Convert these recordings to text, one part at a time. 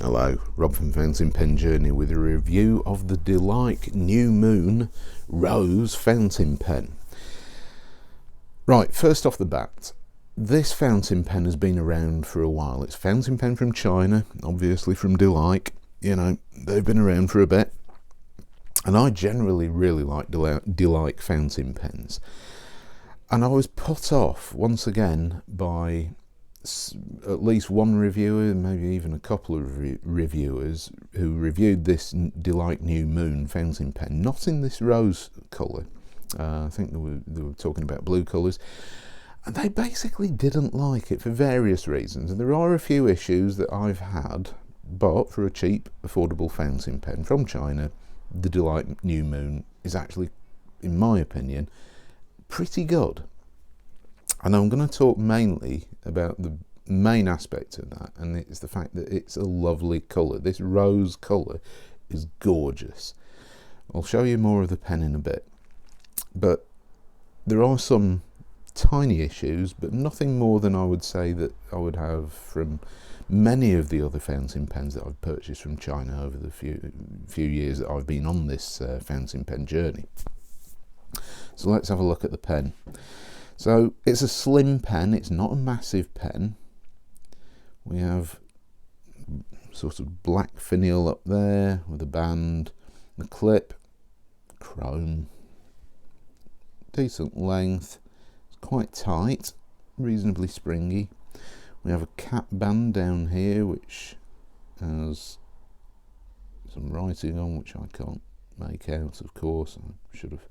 Hello, Rob from Fountain Pen Journey with a review of the Delike New Moon Rose fountain pen. Right, first off the bat, this fountain pen has been around for a while. It's a fountain pen from China, obviously from Delike. You know, they've been around for a bit. And I generally really like Delike fountain pens. And I was put off once again by at least one reviewer, maybe even a couple of reviewers who reviewed this Delike New Moon fountain pen, not in this rose colour. I think they were talking about blue colours, and they basically didn't like it for various reasons. And there are a few issues that I've had, but for a cheap, affordable fountain pen from China, the Delike New Moon is actually, in my opinion, pretty good. And I'm going to talk mainly about the main aspect of that, and it's the fact that it's a lovely colour. This rose colour is gorgeous. I'll show you more of the pen in a bit, but there are some tiny issues, but nothing more than I would say that I would have from many of the other fountain pens that I've purchased from China over the few years that I've been on this fountain pen journey. So let's have a look at the pen. So it's a slim pen, it's not a massive pen. We have sort of black finial up there with a band, the clip, chrome, decent length, it's quite tight, reasonably springy. We have a cap band down here which has some writing on which I can't make out, of course. I should have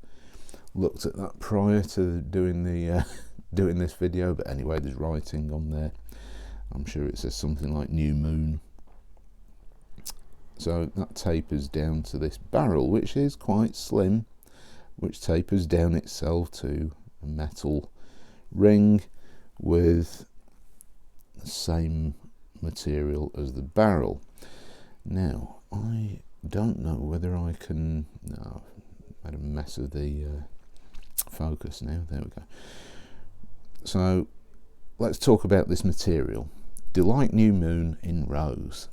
looked at that prior to doing the doing this video, but anyway, there's writing on there. I'm sure it says something like New Moon. So that tapers down to this barrel, which is quite slim, which tapers down itself to a metal ring with the same material as the barrel. Now, I don't know whether I can... No, I've made a mess of the focus now. There we go. So let's talk about this material. Delike New Moon in Rose.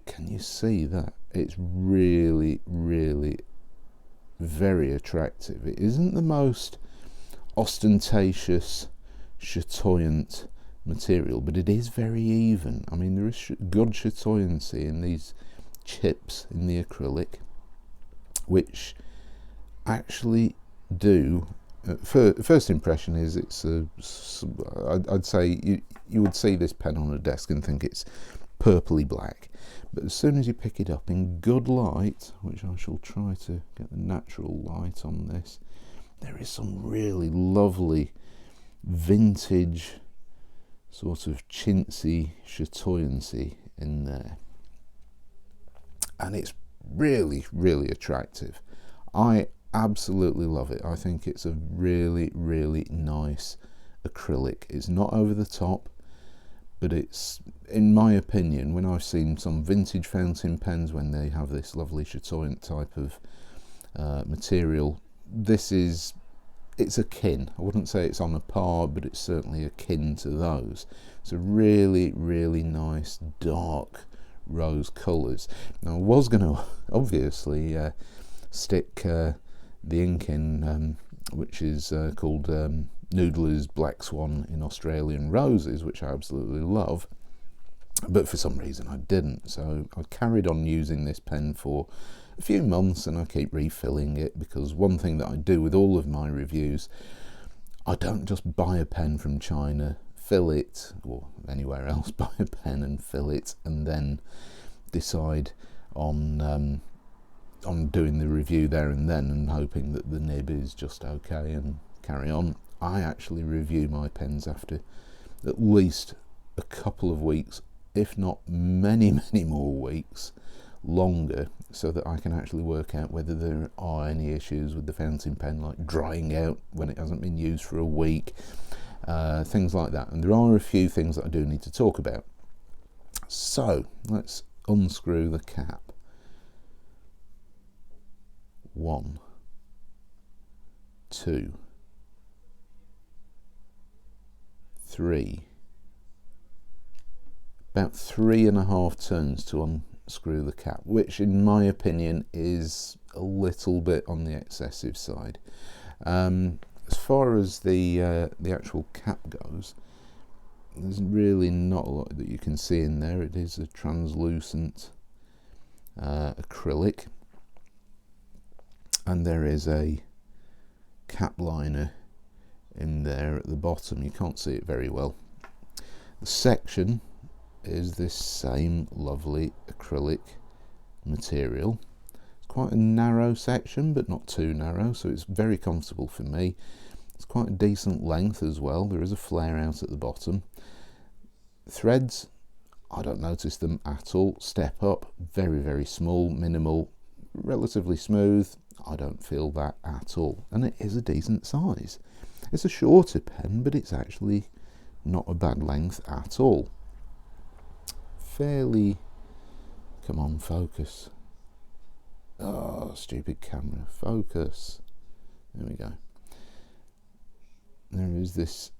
Can you see that? It's really, really very attractive. It isn't the most ostentatious, chatoyant material, but it is very even. I mean, there is good chatoyancy in these chips in the acrylic, which actually do. First impression is it's I'd say you would see this pen on a desk and think it's purpley black, but as soon as you pick it up in good light, which I shall try to get the natural light on this, there is some really lovely vintage sort of chintzy chatoyancy in there, and it's really, really attractive. I absolutely love it. I think it's a really, really nice acrylic. It's not over the top, but it's, in my opinion, when I've seen some vintage fountain pens when they have this lovely chatoyant type of material, it's akin. I wouldn't say it's on a par, but it's certainly akin to those. It's a really, really nice dark rose colours. Now I was going to obviously stick the ink in, which is called Noodler's Black Swan in Australian Roses, which I absolutely love, but for some reason I didn't. So I carried on using this pen for a few months, and I keep refilling it, because one thing that I do with all of my reviews, I don't just buy a pen from China, fill it, or anywhere else, buy a pen and fill it, and then decide on doing the review there and then and hoping that the nib is just okay and carry on. I actually review my pens after at least a couple of weeks, if not many, many more weeks longer, so that I can actually work out whether there are any issues with the fountain pen, like drying out when it hasn't been used for a week, things like that. And there are a few things that I do need to talk about. So let's unscrew the cap. 1, 2, 3, about 3.5 turns to unscrew the cap, which in my opinion is a little bit on the excessive side. As far as the actual cap goes, there's really not a lot that you can see in there. It is a translucent acrylic, and there is a cap liner in there at the bottom. You can't see it very well. The section is this same lovely acrylic material. It's quite a narrow section, but not too narrow, so it's very comfortable for me. It's quite a decent length as well. There is a flare out at the bottom. Threads, I don't notice them at all. Step up, very, very small, minimal, relatively smooth. I don't feel that at all. And it is a decent size. It's a shorter pen, but it's actually not a bad length at all. Fairly, come on, focus. Oh, stupid camera, focus. There we go. There is this,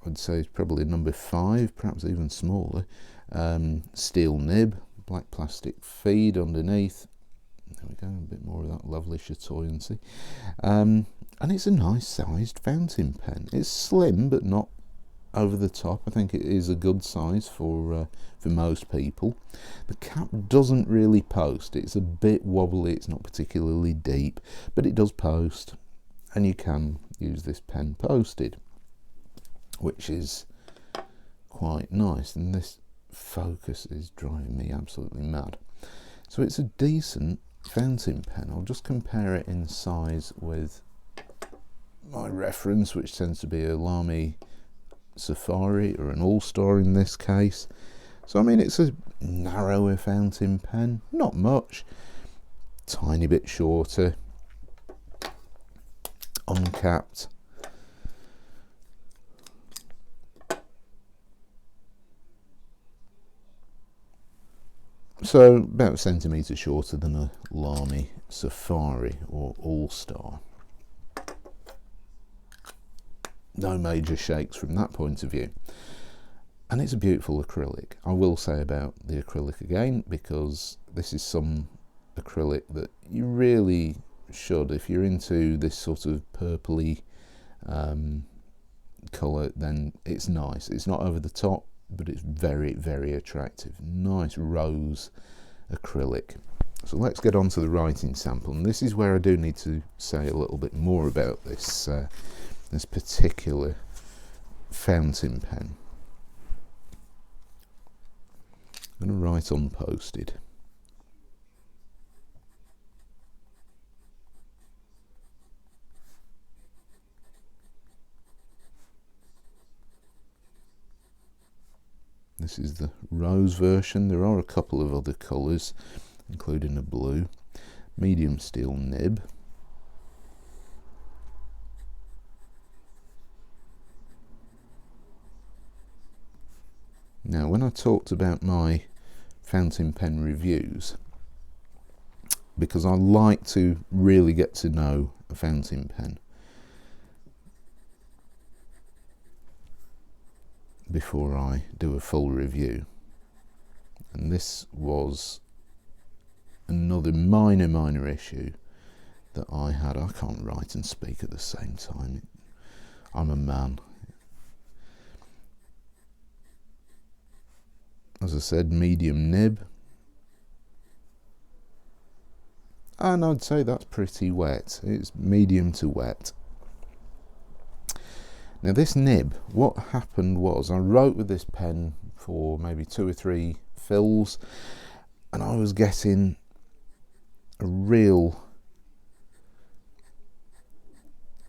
I'd say it's probably number 5, perhaps even smaller, steel nib, black plastic feed underneath. There we go, a bit more of that lovely chatoyancy. And it's a nice sized fountain pen. It's slim, but not over the top. I think it is a good size for most people. The cap doesn't really post. It's a bit wobbly. It's not particularly deep, but it does post, and you can use this pen posted, which is quite nice. And this focus is driving me absolutely mad. So it's a decent fountain pen. I'll just compare it in size with my reference, which tends to be a Lamy Safari, or an All-Star in this case. So I mean, it's a narrower fountain pen, not much, tiny bit shorter, uncapped. So about a centimetre shorter than a Lamy Safari or All-Star. No major shakes from that point of view. And it's a beautiful acrylic. I will say about the acrylic again, because this is some acrylic that you really should, if you're into this sort of purpley colour, then it's nice. It's not over the top, but it's very, very attractive. Nice rose acrylic. So let's get on to the writing sample, and this is where I do need to say a little bit more about this this particular fountain pen. I'm going to write on posted. This is the rose version. There are a couple of other colours, including a blue. Medium steel nib. Now, when I talked about my fountain pen reviews, because I like to really get to know a fountain pen before I do a full review, and this was another minor issue that I had. I can't write and speak at the same time. I'm a man. As I said, medium nib, and I'd say that's pretty wet. It's medium to wet. Now this nib, what happened was I wrote with this pen for maybe 2 or 3 fills, and I was getting a real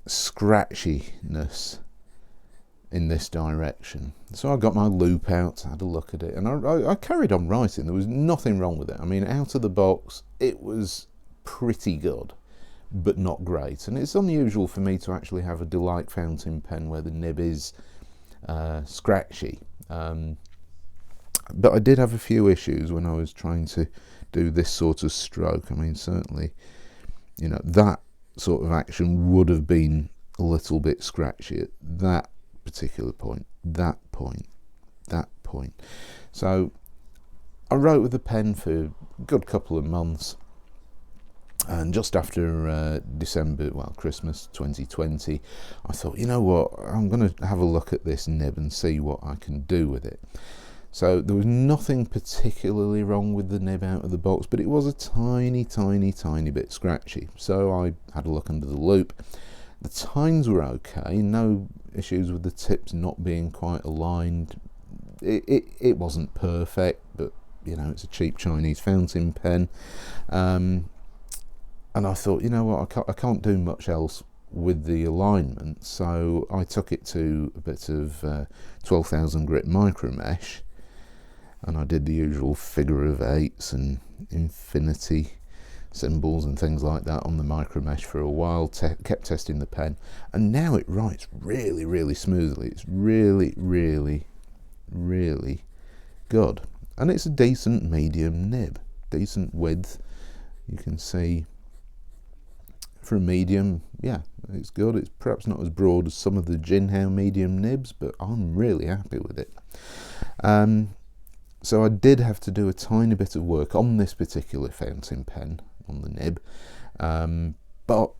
scratchiness in this direction. So I got my loop out, had a look at it, and I carried on writing. There was nothing wrong with it. I mean, out of the box, it was pretty good, but not great. And it's unusual for me to actually have a Delike fountain pen where the nib is scratchy. But I did have a few issues when I was trying to do this sort of stroke. I mean, certainly, you know, that sort of action would have been a little bit scratchy at that particular point, that point. point. So I wrote with the pen for a good couple of months, and just after Christmas 2020, I thought, you know what, I'm going to have a look at this nib and see what I can do with it. So there was nothing particularly wrong with the nib out of the box, but it was a tiny bit scratchy. So I had a look under the loop. The tines were okay, no issues with the tips not being quite aligned. It wasn't perfect, but you know, it's a cheap Chinese fountain pen. And I thought, you know what, I can't do much else with the alignment, so I took it to a bit of 12,000 grit micro mesh, and I did the usual figure of eights and infinity symbols and things like that on the micro mesh for a while, kept testing the pen, and now it writes really smoothly. It's really good, and it's a decent medium nib, decent width. You can see for a medium, yeah, it's good. It's perhaps not as broad as some of the Jinhao medium nibs, but I'm really happy with it. So I did have to do a tiny bit of work on this particular fountain pen, on the nib, but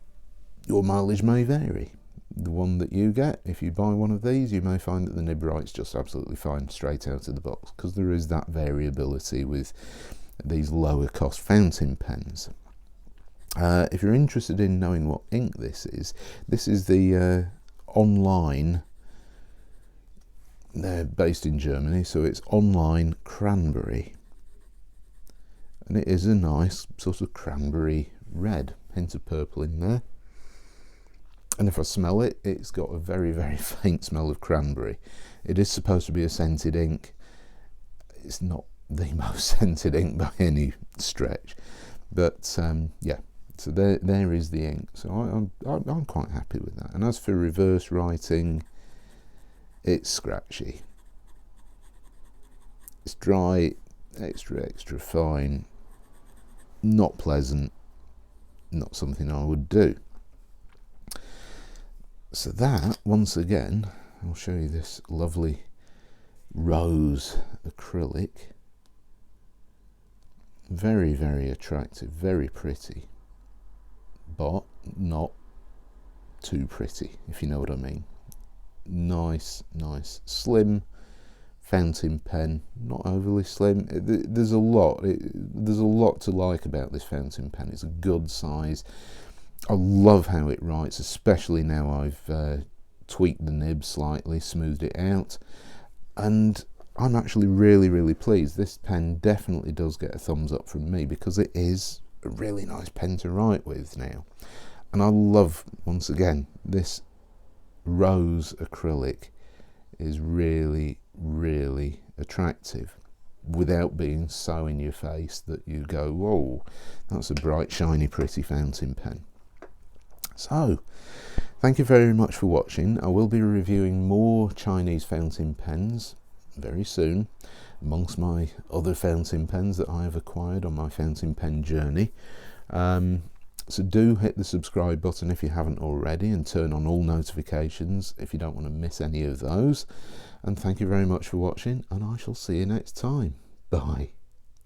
your mileage may vary. The one that you get, if you buy one of these, you may find that the nib writes just absolutely fine straight out of the box, because there is that variability with these lower cost fountain pens. If you're interested in knowing what ink this is the online, they're based in Germany, so it's online cranberry, and it is a nice sort of cranberry red, hint of purple in there, and if I smell it, it's got a very faint smell of cranberry. It is supposed to be a scented ink. It's not the most scented ink by any stretch, but yeah. So there is the ink. So I'm quite happy with that. And as for reverse writing, it's scratchy. It's dry, extra fine, not pleasant, not something I would do. So that, once again, I'll show you this lovely rose acrylic. Very attractive, very pretty, but not too pretty, if you know what I mean. Nice slim fountain pen, not overly slim. There's a lot to like about this fountain pen. It's a good size. I love how it writes, especially now I've tweaked the nib slightly, smoothed it out, and I'm actually really pleased. This pen definitely does get a thumbs up from me, because it is a really nice pen to write with now. And I love, once again, this rose acrylic is really attractive, without being so in your face that you go, whoa, that's a bright, shiny, pretty fountain pen. So, thank you very much for watching. I will be reviewing more Chinese fountain pens very soon, amongst my other fountain pens that I have acquired on my fountain pen journey. So do hit the subscribe button if you haven't already, and turn on all notifications if you don't want to miss any of those. And thank you very much for watching, and I shall see you next time. Bye.